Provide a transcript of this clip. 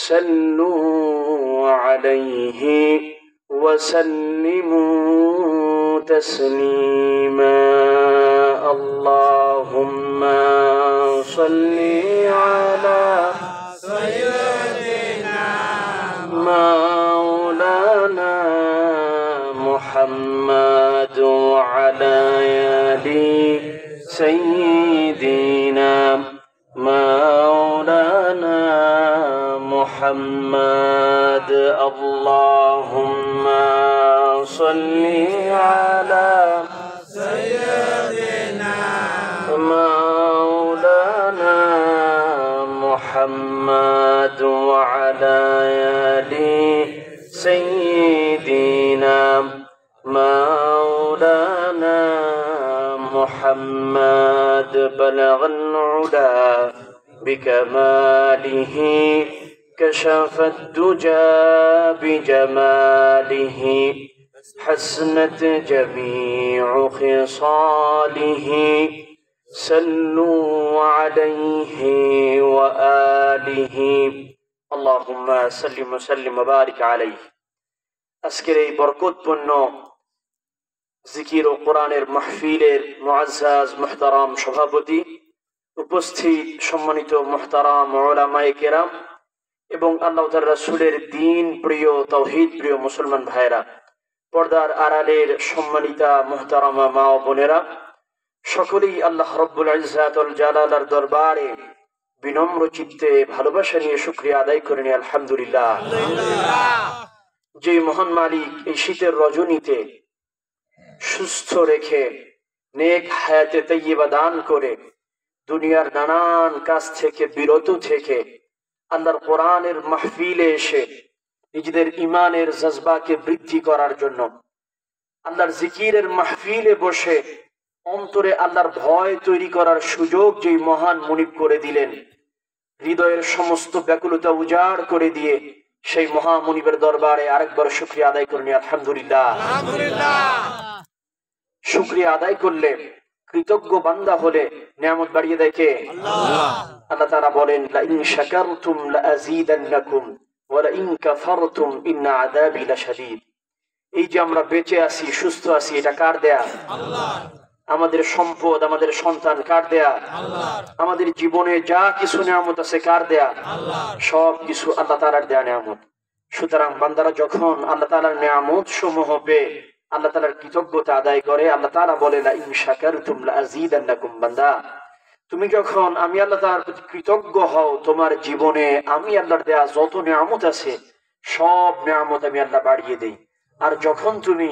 صلوا عليه وسلموا تسليما اللهم صل على سيدنا مولانا محمد وعلى آل سيدنا مولانا محمد اللهم صل على سيدنا مولانا محمد وعلى آل سيدنا مولانا محمد بلغ العلا بكماله كشف الدجى بجماله حسنت جميع خصاله صلوا عليه وآله اللهم سلم وسلم وبارك عليه আজকের এই বরকতপূর্ণ জিকির ও কোরআনের মাহফিলের মুআজ্জাজ মুহতারাম সভাপতি, উপস্থিত সম্মানিত মুহতারাম উলামায়ে কেরাম এবং আল্লাহ তাআলার রাসূলের দ্বীন প্রিয় তাওহীদ প্রিয় মুসলমান ভাইরা, পর্দার আড়ালের সম্মানিতা মুহতারামা মা ও বোনেরা, সকলেই আল্লাহ রাব্বুল ইজ্জাত ওয়াল জালালের দরবারে বিনম্র চিত্তে ভালোবাসা নিয়ে শুকরিয়া আদায় করেন আলহামদুলিল্লাহ। যে মহান মালিক এই শীতের রজনীতে সুস্থ রেখে নেক হায়াতে তাইয়্যিবা দান করে দুনিয়ার নানান কাজ থেকে বিরত থেকে আল্লাহর কোরআনের মাহফিলে এসে নিজেদের ইমানের জজবাকে বৃদ্ধি করার জন্য, আল্লাহর জিকিরের মাহফিলে বসে অন্তরে আল্লাহর ভয় তৈরি করার সুযোগ যেই মহান মুনিব করে দিলেন, হৃদয়ের সমস্ত ব্যাকুলতা উজাড় করে দিয়ে সেই মহামুনিবের দরবারে আরেকবার শুকরিয়া আদায় করেন আলহামদুলিল্লাহ। শুকরিয়া আদায় করলে, কৃতজ্ঞ বান্দা হলে নিয়ামত বাড়িয়ে দেয় কে? আল্লাহ তাআলা বলেন, লা ইন শাকারতুম লা আযীদান্নাকুম ওয়া লা ইন কাফারতুম ইন্না আযাবি লাশাদীদ। এই যে আমরা বেঁচে আছি, সুস্থ আছি, এটা কার দেয়া? আল্লাহর। আমাদের সম্পদ, আমাদের সন্তান কার দেয়া? আল্লাহর। আমাদের জীবনে যা কিছু নিয়ামত আছে কার দেয়া? আল্লাহর। সব কিছু আল্লাহ তাআলার দেয়া নিয়ামত। সুতরাং বান্দারা যখন আল্লাহ তাআলার নিয়ামত সমূহ পেয়ে আল্লাহ তাআলার কৃতজ্ঞতা আদায় করে, আল্লাহ তাআলা বলে, লা ইন শাকারতুম লা আযীদান্নাকুম। বান্দা, তুমি যখন আমি আল্লাহ তাআলার প্রতি কৃতজ্ঞ হও, তোমার জীবনে আমি আল্লাহর দেয়া যত নিয়ামত আছে সব নিয়ামত আমি আল্লাহ বাড়িয়ে দেই। আর যখন তুমি